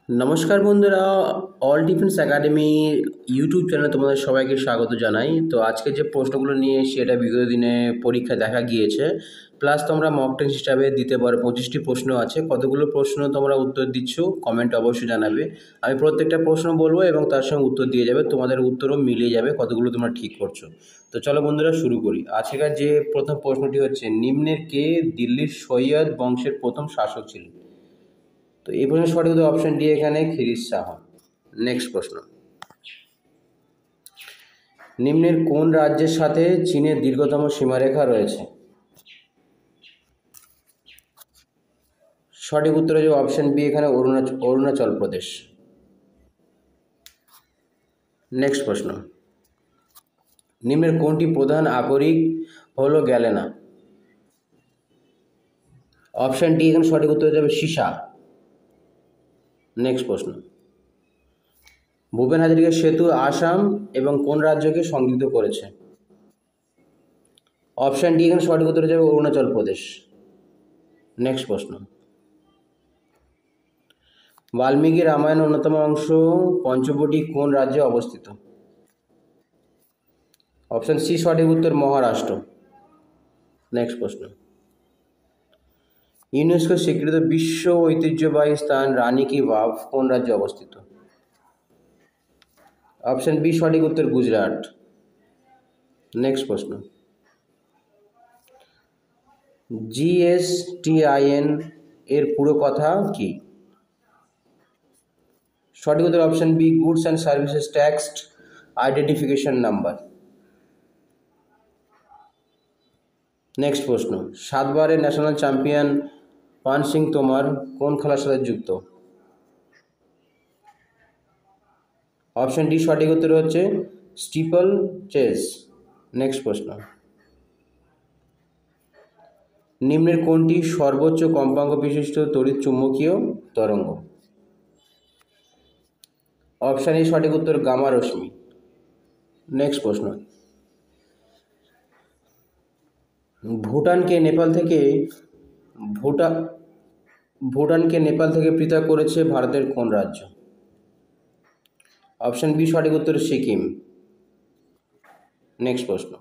নমস্কার বন্ধুরা, all defence academy YouTube চ্যানেলে তোমাদের সবাইকে স্বাগত জানাই। তো আজকে যে প্রশ্নগুলো নিয়ে এসেছি এটা বিগত দিনে পরীক্ষায় দেখা গিয়েছে, প্লাস তোমরা মক টেস্ট হিসাবে দিতে পারো। 25টি প্রশ্ন আছে। কতগুলো প্রশ্ন তোমরা উত্তর দিচ্ছ কমেন্ট অবশ্যই জানাবে। আমি প্রত্যেকটা প্রশ্ন বলবো এবং তার সঙ্গে উত্তর দিয়ে যাবে, তোমাদের উত্তরও মিলিয়ে যাবে কতগুলো তোমরা ঠিক করছো। তো চলো বন্ধুরা শুরু করি। আজকের যে প্রথম প্রশ্নটি হচ্ছে, নিম্নের কে দিল্লির সৈয়দ বংশের প্রথম শাসক ছিলেন? তো এই প্রশ্নের সঠিক উত্তর অপশন ডি, এখানে খিরিস শাহ। নেক্সট প্রশ্ন, নিম্নের কোন রাজ্যের সাথে চীনের দীর্ঘতম সীমারেখা রয়েছে? সঠিক উত্তর হচ্ছে অপশন বি, এখানে অরুণাচল প্রদেশ। নেক্সট প্রশ্ন, নিম্নের কোনটি প্রধান আকরিক হলো গ্যালেনা? অপশন ডি, এখানে সঠিক উত্তর হয়ে যাবে সীসা। নেক্সট প্রশ্ন, ভূপেন হাজারিকা সেতু আসাম এবং কোন রাজ্যকে সংযুক্ত করেছে? অপশন ডি, এখানে সঠিক উত্তর হয়ে যাবে অরুণাচল প্রদেশ। নেক্সট প্রশ্ন, বাল্মীকি রামায়ণের অন্যতম অংশ পঞ্চবটি কোন রাজ্যে অবস্থিত? অপশন সি সঠিক উত্তর মহারাষ্ট্র। নেক্সট প্রশ্ন, ইউনেস্কো স্বীকৃত বিশ্ব ঐতিহ্যবাহী স্থান রানী কি বাঁধ কোন রাজ্যে অবস্থিত? অপশন বি সঠিক উত্তর গুজরাট। নেক্সট প্রশ্ন, জিএসটিআইএন এর পুরো কথা কি? সঠিক উত্তর option B, goods and services tax identification number. Next প্রশ্ন, 7বারের ন্যাশনাল চ্যাম্পিয়ন পান সিং তোমার কোন খেলার সাথে যুক্ত? অপশন ডি সঠিক উত্তর হচ্ছে স্টিপল চেস। নেক্সট প্রশ্ন, নিম্নের কোনটি সর্বোচ্চ কম্পাঙ্ক বিশিষ্ট তড়িৎ চুম্বকীয় তরঙ্গ? অপশন এ সঠিক উত্তর গামা রশ্মি। নেক্সট প্রশ্ন, ভুটানকে নেপাল থেকে ভুটা ভুটানকে নেপাল থেকে পৃথক করেছে ভারতের কোন রাজ্য? অপশন বি সঠিক উত্তর সিকিম। নেক্সট প্রশ্ন,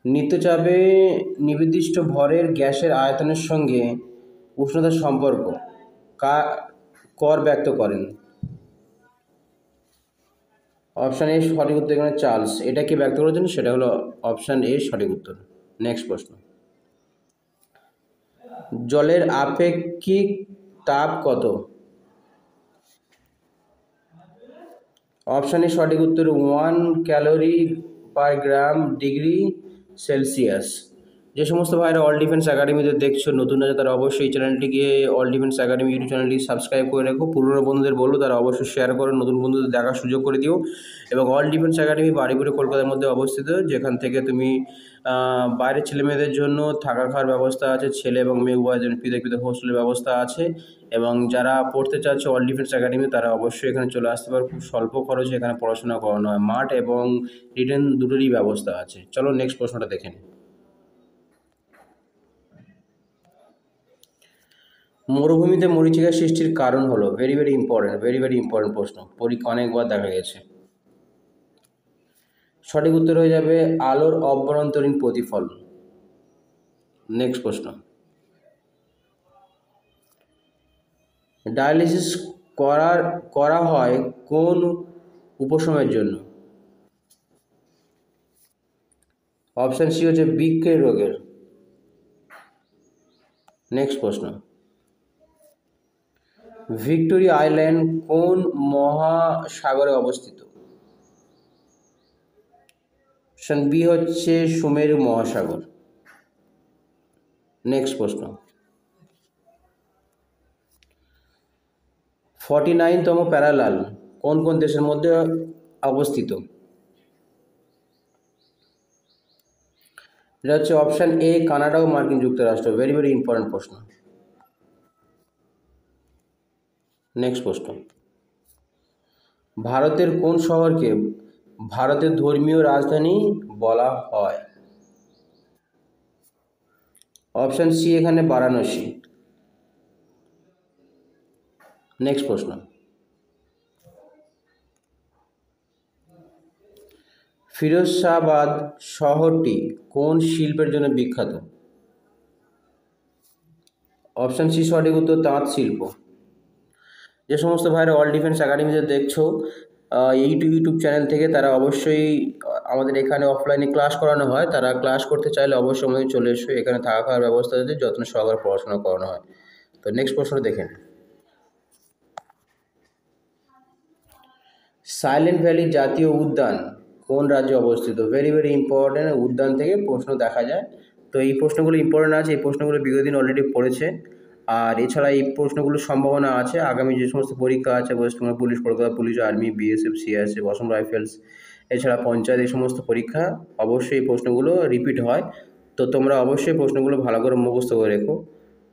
নিত্যচাপে নির্দিষ্ট ভরের গ্যাসের আয়তনের সঙ্গে উষ্ণতার সম্পর্ক কর ব্যক্ত করেন? অপশান এ সঠিক উত্তর, এখানে চার্লস এটাকে ব্যক্ত করেছেন, সেটা হলো অপশান এ সঠিক উত্তর। নেক্সট প্রশ্ন, জলের আপেক্ষিক তাপ কত? অপশান এ সঠিক উত্তর 1 ক্যালোরি পার গ্রাম ডিগ্রি সেলসিয়াস। যে সমস্ত ভাইরা অল ডিফেন্স একাডেমিতে দেখছো নতুন আছে, তারা অবশ্যই এই চ্যানেলটিকে অল ডিফেন্স একাডেমি ইউটিউব চ্যানেলটি সাবস্ক্রাইব করে রাখো। পুরনো বন্ধুদের বললো তারা অবশ্যই শেয়ার করো, নতুন বন্ধুদের দেখার সুযোগ করে দিও। এবং অল ডিফেন্স একাডেমি বাড়িপুরে কলকাতার মধ্যে অবস্থিত, যেখান থেকে তুমি বাইরের ছেলেমেয়েদের জন্য থাকা খাওয়ার ব্যবস্থা আছে, ছেলে এবং মেয়ে উভয়ের জন্য পৃথক পৃথক হোস্টেলের ব্যবস্থা আছে। এবং যারা পড়তে চাচ্ছে অল ডিফেন্স একাডেমি, তারা অবশ্যই এখানে চলে আসতে পারে। খুব স্বল্প খরচে এখানে পড়াশোনা করানো হয়, মাঠ এবং রিটেন দুটোরই ব্যবস্থা আছে। চলো নেক্সট প্রশ্নটা দেখে নিই। মরুভূমিতে মরীচিকা সৃষ্টির কারণ হলো, ভেরি ভেরি ইম্পর্টেন্ট প্রশ্ন, পরীক্ষা অনেকবার দেখা গেছে। সঠিক উত্তর হয়ে যাবে আলোর অভ্যন্তরীণ প্রতিফলন। নেক্সট প্রশ্ন, ডায়ালিসিস করা হয় কোন উপশমের জন্য? অপশান সি হচ্ছে বৃক্কের রোগের। নেক্সট প্রশ্ন, ভিক্টোরিয়া আইল্যান্ড কোন মহাসাগরে অবস্থিত? অপশান বি হচ্ছে সুমেরু মহাসাগর। নেক্সট প্রশ্ন, 49তম প্যারালাল কোন কোন দেশের মধ্যে অবস্থিত? এটা হচ্ছে অপশান এ, কানাডা ও মার্কিন যুক্তরাষ্ট্র। ভেরি ভেরি ইম্পর্টেন্ট প্রশ্ন। নেক্সট প্রশ্ন, ভারতের কোন শহরকে ভারতের ধর্মীয় রাজধানী বলা হয়? অপশান সি, এখানে বারাণসী। নেক্সট প্রশ্ন, ফিরোজশাবাদ শহরটি কোন শিল্পের জন্য বিখ্যাত? অপশান সি সঠিক উত্তর, তাঁত শিল্প। যে সমস্ত ভাইরা অল ডিফেন্স একাডেমিতে দেখছো এই ইউটিউব চ্যানেল থেকে, তারা অবশ্যই আমাদের এখানে অফলাইনে ক্লাস করানো হয়, তারা ক্লাস করতে চাইলে অবশ্যই আমাদের চলে এসো, এখানে থাকা খাওয়ার ব্যবস্থা আছে, যত্ন সহকারে পড়াশোনা করানো হয়। তো নেক্সট প্রশ্ন দেখেন, সাইলেন্ট ভ্যালি জাতীয় উদ্যান কোন রাজ্যে অবস্থিত? ভেরি ভেরি ইম্পর্টেন্ট, উদ্যান থেকে প্রশ্ন দেখা যায়। তো এই প্রশ্নগুলো ইম্পর্টেন্ট আছে, এই প্রশ্নগুলো বিগত দিন অলরেডি পড়েছে। আর এছাড়া এই প্রশ্নগুলোর সম্ভাবনা আছে আগামী যে সমস্ত পরীক্ষা আছে, West Bengal police, Kolkata police, army, BSF, CISF, Assam rifles, এছাড়া পঞ্চায়েত, এই সমস্ত পরীক্ষা অবশ্যই এই প্রশ্নগুলো রিপিট হয়। তো তোমরা অবশ্যই প্রশ্নগুলো ভালো করে মুখস্থ করে রেখো।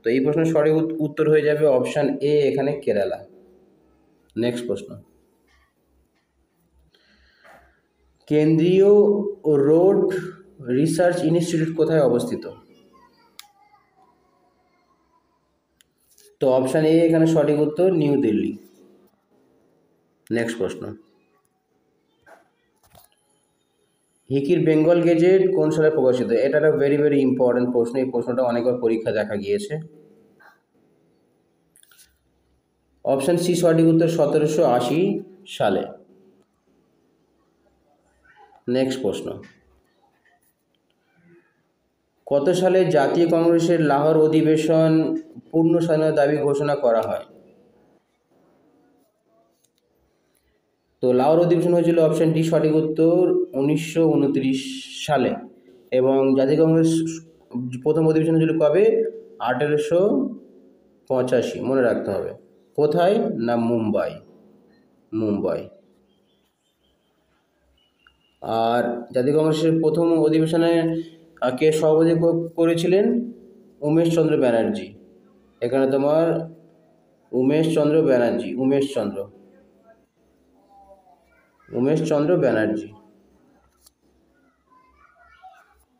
তো এই প্রশ্নের সঠিক উত্তর হয়ে যাবে অপশান এ, এখানে কেরালা। নেক্সট প্রশ্ন, কেন্দ্রীয় রোড রিসার্চ ইনস্টিটিউট কোথায় অবস্থিত? তো অপশান এ এখানে সঠিক উত্তর, নিউ দিল্লি। নেক্সট প্রশ্ন, হিকির বেঙ্গল গেজেট কোন সালে প্রকাশিত? এটা একটা ভেরি ভেরি ইম্পর্টেন্ট প্রশ্ন, এই প্রশ্নটা অনেকবার পরীক্ষা দেখা গিয়েছে। অপশান সি সঠিক উত্তর, 1780 সালে। নেক্সট প্রশ্ন, কত সালে জাতীয় কংগ্রেসের লাহোর অধিবেশন পূর্ণ স্বাধীনতার দাবি ঘোষণা করা হয়? তো লাহোর অধিবেশন হয়েছিল অপশান ডি সঠিক উত্তর, 1929 সালে। এবং জাতীয় কংগ্রেস প্রথম অধিবেশন হয়েছিল কবে? 1885, মনে রাখতে হবে। কোথায়? না মুম্বাই। আর জাতীয় কংগ্রেসের প্রথম অধিবেশনে কে সভাপতিত্ব করেছিলেন? উমেশচন্দ্র ব্যানার্জি। এখানে তোমার উমেশচন্দ্র ব্যানার্জি।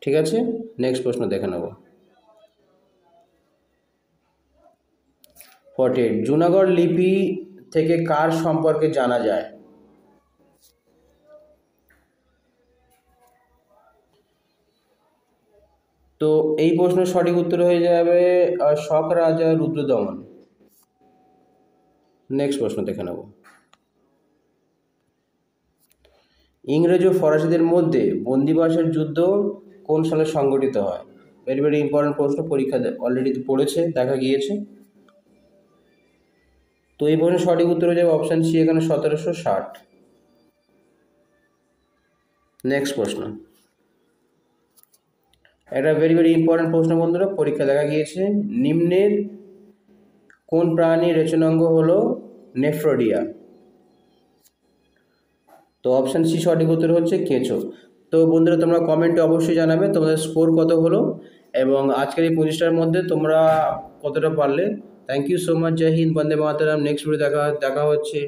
ঠিক আছে, নেক্সট প্রশ্ন দেখে নেব। 48, জুনাগড় লিপি থেকে কার সম্পর্কে জানা যায়? তো এই প্রশ্নের সঠিক উত্তর হয়ে যাবে শক রাজা রুদ্রদমন। নেক্সট প্রশ্ন দেখে নেব, ইংরেজ ও ফরাসিদের মধ্যে বন্দিবাসের যুদ্ধ কোন সালে সংগঠিত হয়? ভেরি ভেরি ইম্পর্টেন্ট প্রশ্ন, পরীক্ষা অলরেডি পড়েছে, দেখা গিয়েছে। তো এই প্রশ্নের সঠিক উত্তর হয়ে যাবে অপশান সি, এখানে 1760। নেক্সট প্রশ্ন, একটা ভেরি ভেরি ইম্পর্টেন্ট প্রশ্ন বন্ধুরা, পরীক্ষা দেখা গিয়েছে। নিম্নের কোন প্রাণীর রেচনাঙ্গ হলো নেফ্রোডিয়া? তো অপশান সি সঠিক উত্তর হচ্ছে কেঁচো। তো বন্ধুরা, তোমরা কমেন্টে অবশ্যই জানাবে তোমাদের স্কোর কত হলো এবং আজকের এই 25টার মধ্যে তোমরা কতটা পারলে। Thank you so much, Jai Hind, Vande Mataram. Next video দেখা হচ্ছে।